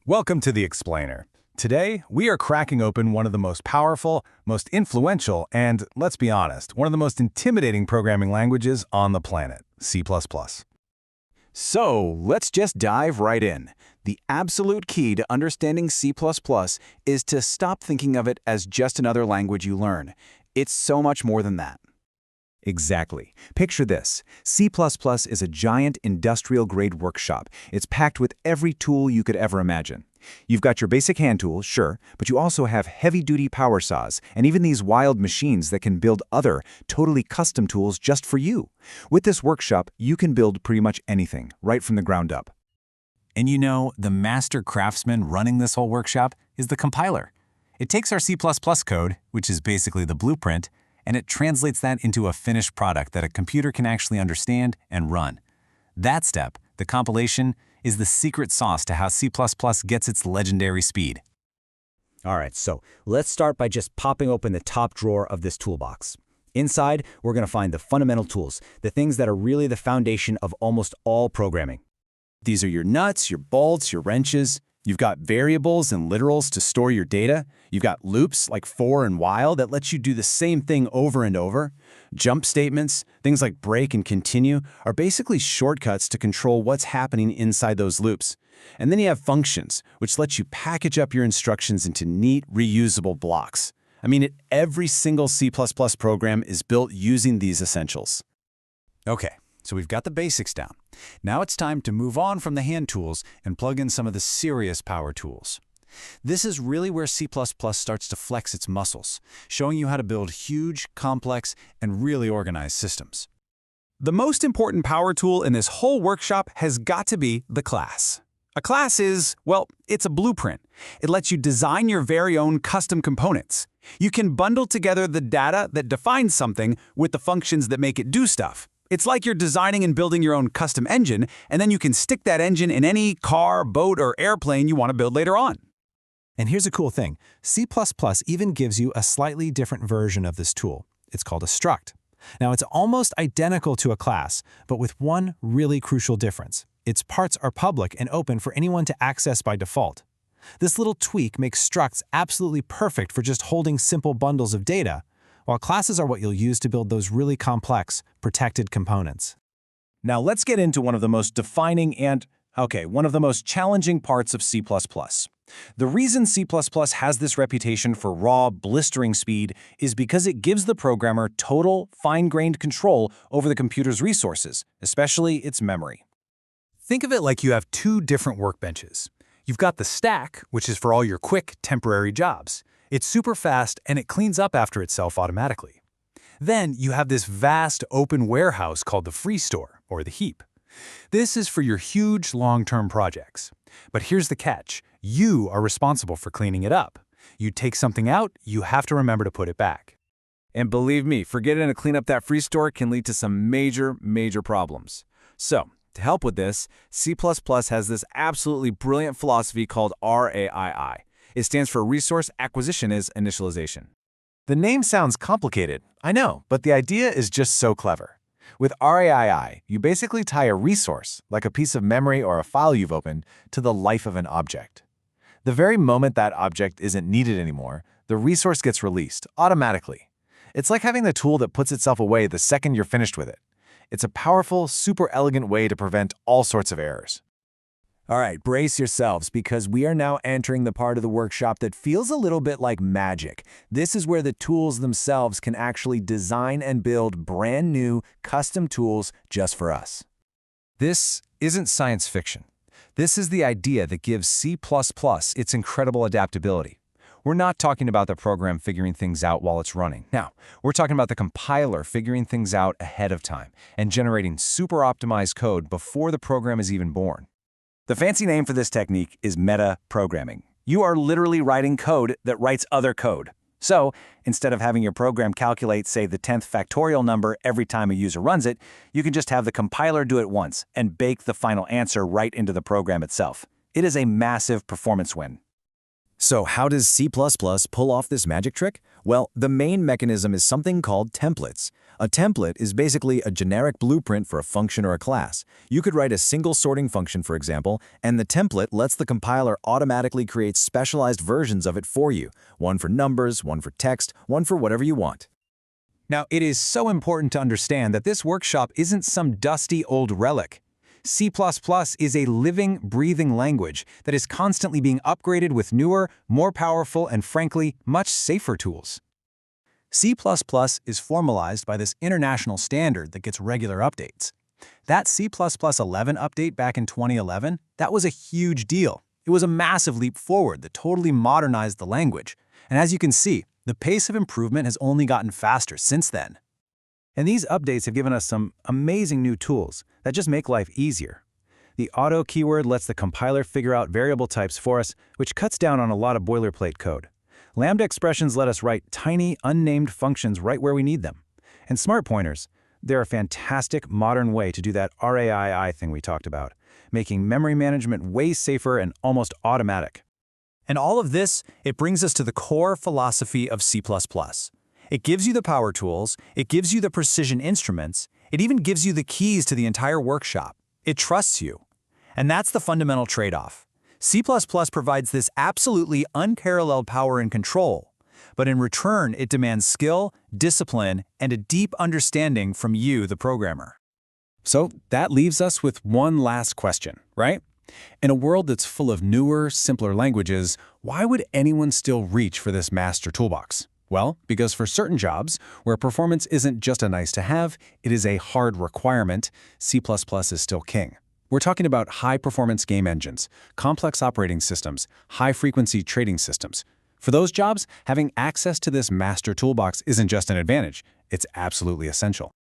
Welcome to The Explainer. Today, we are cracking open one of the most powerful, most influential, and, let's be honest, one of the most intimidating programming languages on the planet, C++. So, let's just dive right in. The absolute key to understanding C++ is to stop thinking of it as just another language you learn. It's so much more than that. Exactly. Picture this. C++ is a giant industrial-grade workshop. It's packed with every tool you could ever imagine. You've got your basic hand tools, sure, but you also have heavy-duty power saws and even these wild machines that can build other, totally custom tools just for you. With this workshop, you can build pretty much anything, right from the ground up. And you know, the master craftsman running this whole workshop is the compiler. It takes our C++ code, which is basically the blueprint, and it translates that into a finished product that a computer can actually understand and run. That step, the compilation, is the secret sauce to how C++ gets its legendary speed. All right, so let's start by just popping open the top drawer of this toolbox. Inside, we're going to find the fundamental tools, the things that are really the foundation of almost all programming. These are your nuts, your bolts, your wrenches. You've got variables and literals to store your data. You've got loops like for and while that lets you do the same thing over and over. Jump statements, things like break and continue, are basically shortcuts to control what's happening inside those loops. And then you have functions, which let you package up your instructions into neat, reusable blocks. I mean, every single C++ program is built using these essentials. Okay. So we've got the basics down. Now it's time to move on from the hand tools and plug in some of the serious power tools. This is really where C++ starts to flex its muscles, showing you how to build huge, complex, and really organized systems. The most important power tool in this whole workshop has got to be the class. A class is, well, it's a blueprint. It lets you design your very own custom components. You can bundle together the data that defines something with the functions that make it do stuff. It's like you're designing and building your own custom engine, and then you can stick that engine in any car, boat, or airplane you want to build later on. And here's a cool thing. C++ even gives you a slightly different version of this tool. It's called a struct. Now, it's almost identical to a class, but with one really crucial difference. Its parts are public and open for anyone to access by default. This little tweak makes structs absolutely perfect for just holding simple bundles of data, while classes are what you'll use to build those really complex, protected components. Now let's get into one of the most defining and, one of the most challenging parts of C++. The reason C++ has this reputation for raw, blistering speed is because it gives the programmer total, fine-grained control over the computer's resources, especially its memory. Think of it like you have two different workbenches. You've got the stack, which is for all your quick, temporary jobs. It's super fast, and it cleans up after itself automatically. Then you have this vast open warehouse called the free store, or the heap. This is for your huge long-term projects. But here's the catch. You are responsible for cleaning it up. You take something out, you have to remember to put it back. And believe me, forgetting to clean up that free store can lead to some major problems. So, to help with this, C++ has this absolutely brilliant philosophy called RAII. It stands for Resource Acquisition as Initialization. The name sounds complicated, I know, but the idea is just so clever. With RAII, you basically tie a resource, like a piece of memory or a file you've opened, to the life of an object. The very moment that object isn't needed anymore, the resource gets released, automatically. It's like having the tool that puts itself away the second you're finished with it. It's a powerful, super elegant way to prevent all sorts of errors. All right, brace yourselves, because we are now entering the part of the workshop that feels a little bit like magic. This is where the tools themselves can actually design and build brand new, custom tools just for us. This isn't science fiction. This is the idea that gives C++ its incredible adaptability. We're not talking about the program figuring things out while it's running. Now, we're talking about the compiler figuring things out ahead of time and generating super optimized code before the program is even born. The fancy name for this technique is meta-programming. You are literally writing code that writes other code. So, instead of having your program calculate, say, the 10th factorial number every time a user runs it, you can just have the compiler do it once and bake the final answer right into the program itself. It is a massive performance win. So how does C++ pull off this magic trick? Well, the main mechanism is something called templates. A template is basically a generic blueprint for a function or a class. You could write a single sorting function, for example, and the template lets the compiler automatically create specialized versions of it for you. One for numbers, one for text, one for whatever you want. Now, it is so important to understand that this workshop isn't some dusty old relic. C++ is a living, breathing language that is constantly being upgraded with newer, more powerful, and frankly, much safer tools. C++ is formalized by this international standard that gets regular updates. That C++ 11 update back in 2011, that was a huge deal. It was a massive leap forward that totally modernized the language. And as you can see, the pace of improvement has only gotten faster since then. And these updates have given us some amazing new tools that just make life easier. The auto keyword lets the compiler figure out variable types for us, which cuts down on a lot of boilerplate code. Lambda expressions let us write tiny, unnamed functions right where we need them. And smart pointers, they're a fantastic modern way to do that RAII thing we talked about, making memory management way safer and almost automatic. And all of this, it brings us to the core philosophy of C++. It gives you the power tools, it gives you the precision instruments, it even gives you the keys to the entire workshop. It trusts you. And that's the fundamental trade-off. C++ provides this absolutely unparalleled power and control, but in return, it demands skill, discipline, and a deep understanding from you, the programmer. So that leaves us with one last question, right? In a world that's full of newer, simpler languages, why would anyone still reach for this Master Toolbox? Well, because for certain jobs, where performance isn't just a nice-to-have, it is a hard requirement, C++ is still king. We're talking about high-performance game engines, complex operating systems, high-frequency trading systems. For those jobs, having access to this Master Toolbox isn't just an advantage, it's absolutely essential.